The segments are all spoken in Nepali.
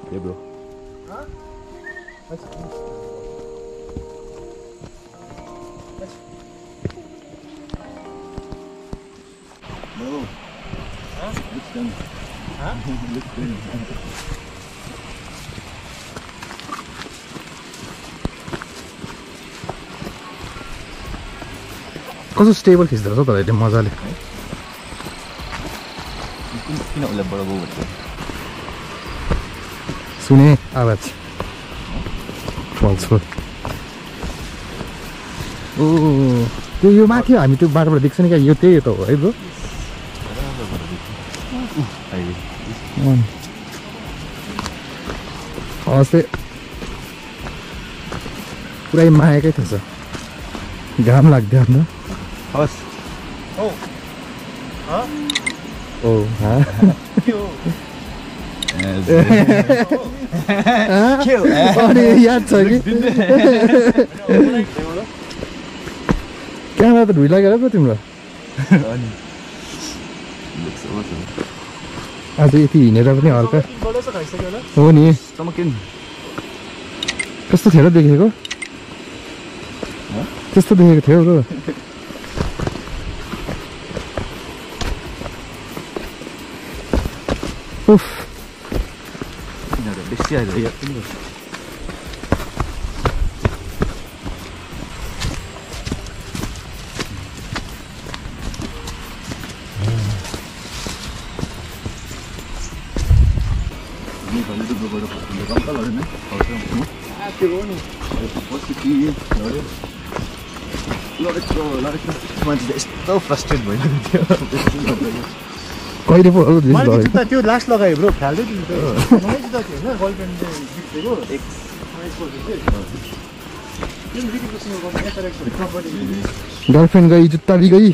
Hey bro. Huh? Let's go. No. Huh? Looks done. Huh? Looks done. कस्तो स्टेबल खिच्दो रहेछ त अहिले मजाले किन उसले बडो बाउ भन्छ सुने आवाज फल्सको ओ त्यो यो माथि हामी त्यो बाटोबाट देख्छ नि क्या यो त्यही त हो है ब्रो अस्ति पुरै मायाकै थिएछ घाम लाग्थ्यो आफ्नो हस् Oh. Huh? ओ हाँ अनि याद छ कि क्यामेरा त ढुइ लागेर पो तिम्रो आज यति हिँडेर पनि हल्का हो नि कस्तो थियो र देखेको त्यस्तो देखेको थियो ब्रो उफ बेसी आयो मान्छे यस्तो फ्रस्ट्रेट भइरहेको थियो कहिले पो मैले जुत्ता त्यो लास्ट लगाएँ ब्रो फाल्दै दिन्छ मलाई जुत्ता थियो होइन गर्लफ्रेन्डले गिफ्ट दिएको गर्लफ्रेन्ड गई जुत्ता भी गई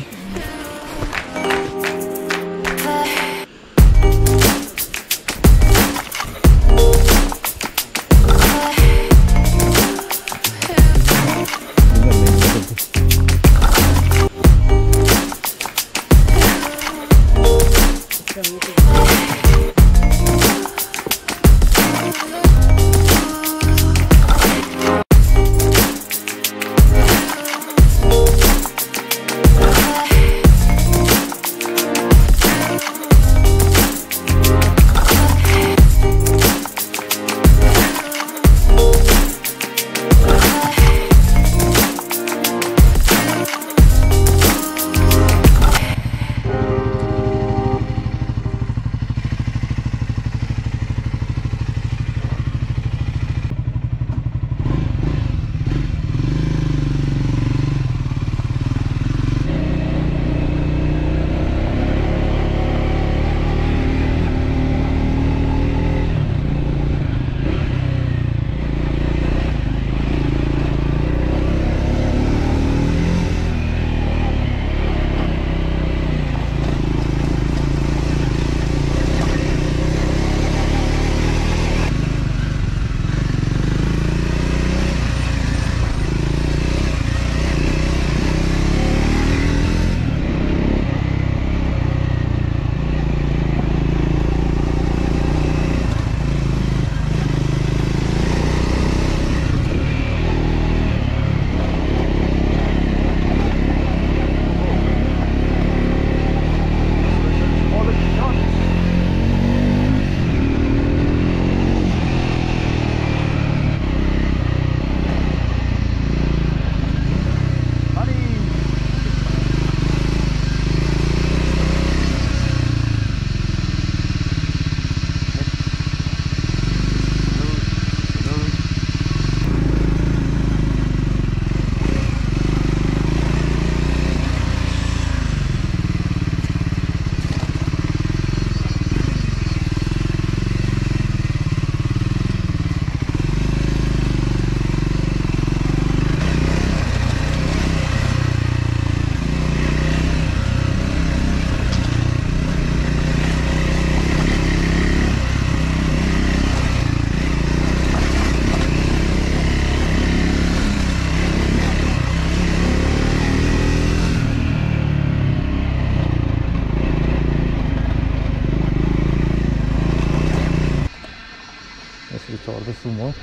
यो चढ्दैछु म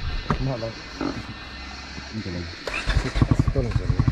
मलाई हुन्छ कस्तो हुन्छ